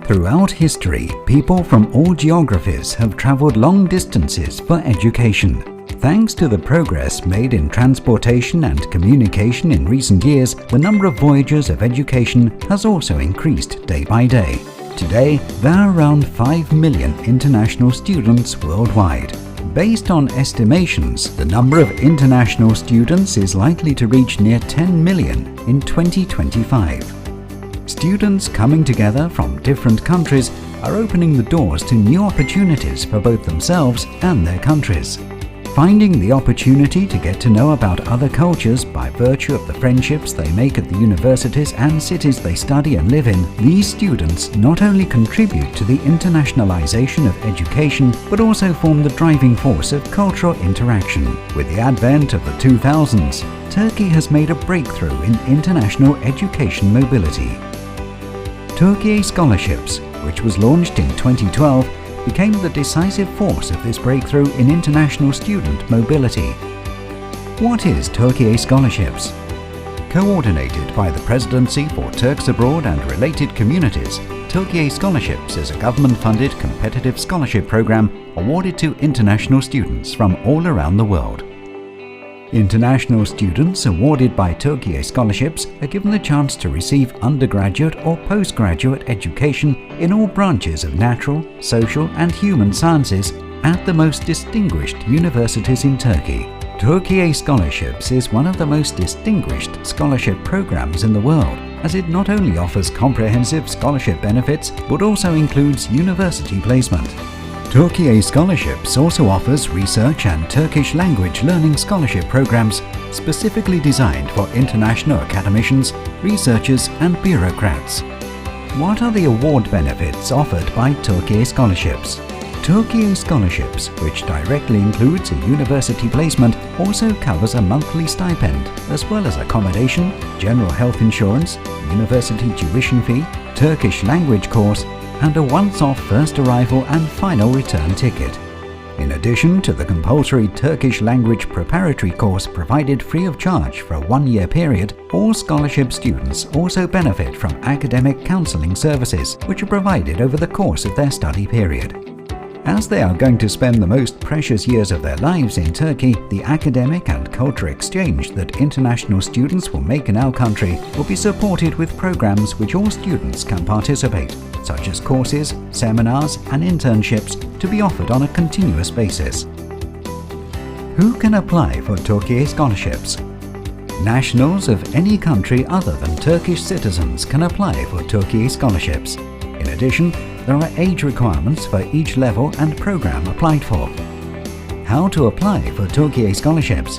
Throughout history, people from all geographies have traveled long distances for education. Thanks to the progress made in transportation and communication in recent years, the number of voyages of education has also increased day by day. Today, there are around 5 million international students worldwide. Based on estimations, the number of international students is likely to reach near 10 million in 2025. Students coming together from different countries are opening the doors to new opportunities for both themselves and their countries. Finding the opportunity to get to know about other cultures by virtue of the friendships they make at the universities and cities they study and live in, these students not only contribute to the internationalization of education, but also form the driving force of cultural interaction. With the advent of the 2000s, Turkey has made a breakthrough in international education mobility. Torquay Scholarships, which was launched in 2012, became the decisive force of this breakthrough in international student mobility. What is Torquay Scholarships? Coordinated by the Presidency for Turks Abroad and Related Communities, Torquay Scholarships is a government-funded competitive scholarship program awarded to international students from all around the world. International students awarded by Torquay Scholarships are given the chance to receive undergraduate or postgraduate education in all branches of natural, social and human sciences at the most distinguished universities in Turkey. Torquay Scholarships is one of the most distinguished scholarship programs in the world, as it not only offers comprehensive scholarship benefits but also includes university placement. Torquay Scholarships also offers research and Turkish language learning scholarship programs specifically designed for international academicians, researchers and bureaucrats. What are the award benefits offered by Torquay Scholarships? Torquay Scholarships, which directly includes a university placement, also covers a monthly stipend, as well as accommodation, general health insurance, university tuition fee, Turkish language course, and a once-off first arrival and final return ticket. In addition to the compulsory Turkish language preparatory course provided free of charge for a one-year period, all scholarship students also benefit from academic counselling services, which are provided over the course of their study period. As they are going to spend the most precious years of their lives in Turkey, the academic and cultural exchange that international students will make in our country will be supported with programs which all students can participate, such as courses, seminars and internships to be offered on a continuous basis. Who can apply for Torquay Scholarships? Nationals of any country other than Turkish citizens can apply for Torquay Scholarships. In addition, there are age requirements for each level and program applied for. How to apply for Torquay Scholarships?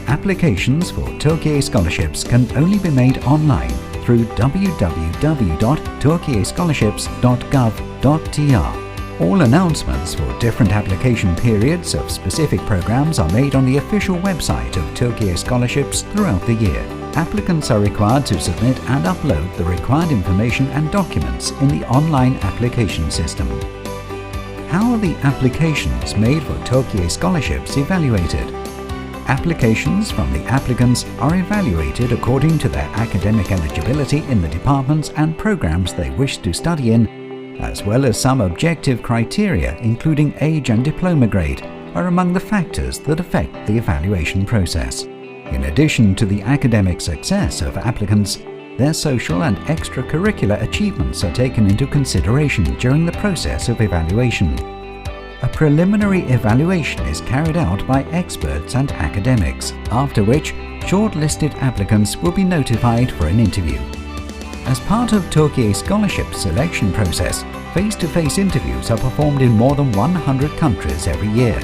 Applications for Torquay Scholarships can only be made online through www.torquayscholarships.gov.tr. All announcements for different application periods of specific programs are made on the official website of Torquay Scholarships throughout the year. Applicants are required to submit and upload the required information and documents in the online application system. How are the applications made for Torquay Scholarships evaluated? Applications from the applicants are evaluated according to their academic eligibility in the departments and programs they wish to study in, as well as some objective criteria including age and diploma grade are among the factors that affect the evaluation process. In addition to the academic success of applicants, their social and extracurricular achievements are taken into consideration during the process of evaluation. A preliminary evaluation is carried out by experts and academics, after which shortlisted applicants will be notified for an interview. As part of Torquay Scholarship selection process, face-to-face interviews are performed in more than 100 countries every year.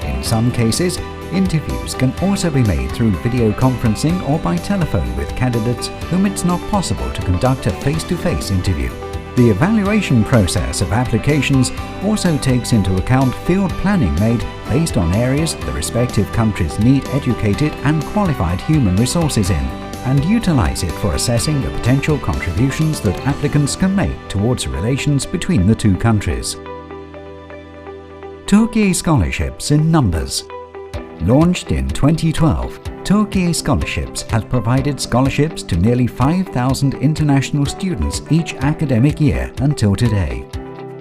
In some cases, interviews can also be made through video conferencing or by telephone with candidates whom it's not possible to conduct a face-to-face interview. The evaluation process of applications also takes into account field planning made based on areas the respective countries need educated and qualified human resources in, and utilize it for assessing the potential contributions that applicants can make towards relations between the two countries. Torquay Scholarships in numbers. Launched in 2012, Torquay Scholarships has provided scholarships to nearly 5,000 international students each academic year until today.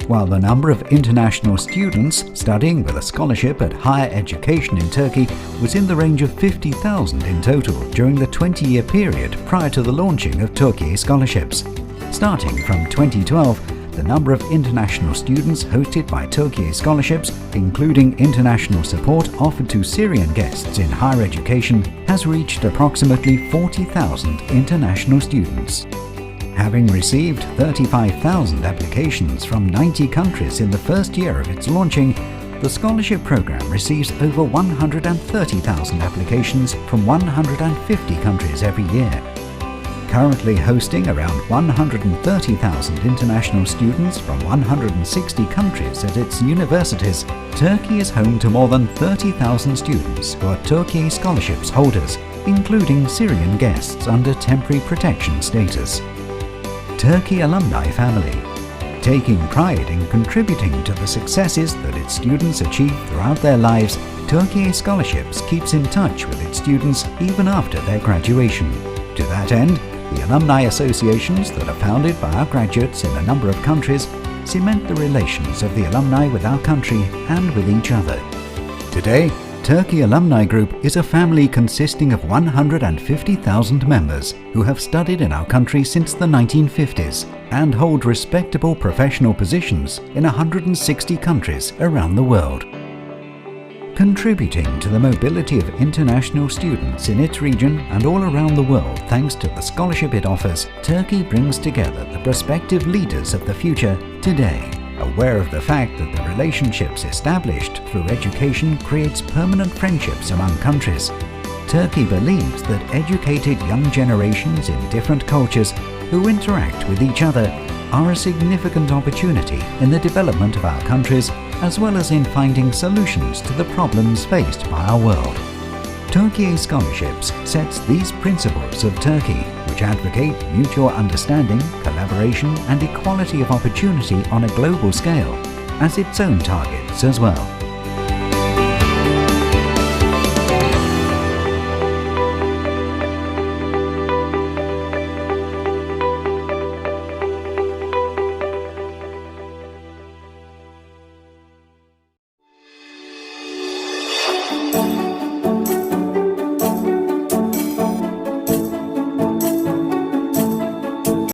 While the number of international students studying with a scholarship at higher education in Turkey was in the range of 50,000 in total during the 20-year period prior to the launching of Torquay Scholarships. Starting from 2012, the number of international students hosted by Torquay Scholarships, including international support offered to Syrian guests in higher education, has reached approximately 40,000 international students. Having received 35,000 applications from 90 countries in the first year of its launching, the scholarship program receives over 130,000 applications from 150 countries every year. Currently hosting around 130,000 international students from 160 countries at its universities, Turkey is home to more than 30,000 students who are Torquay Scholarships holders, including Syrian guests under temporary protection status. Turkey Alumni Family. Taking pride in contributing to the successes that its students achieve throughout their lives, Torquay Scholarships keeps in touch with its students even after their graduation. To that end, the alumni associations that are founded by our graduates in a number of countries cement the relations of the alumni with our country and with each other. Today, Turkey Alumni Group is a family consisting of 150,000 members who have studied in our country since the 1950s and hold respectable professional positions in 160 countries around the world. Contributing to the mobility of international students in its region and all around the world thanks to the scholarship it offers, Turkey brings together the prospective leaders of the future today. Aware of the fact that the relationships established through education creates permanent friendships among countries, Turkey believes that educated young generations in different cultures who interact with each other are a significant opportunity in the development of our countries as well as in finding solutions to the problems faced by our world. Torquay Scholarships sets these principles of Turkey, which advocate mutual understanding, collaboration and equality of opportunity on a global scale, as its own targets as well.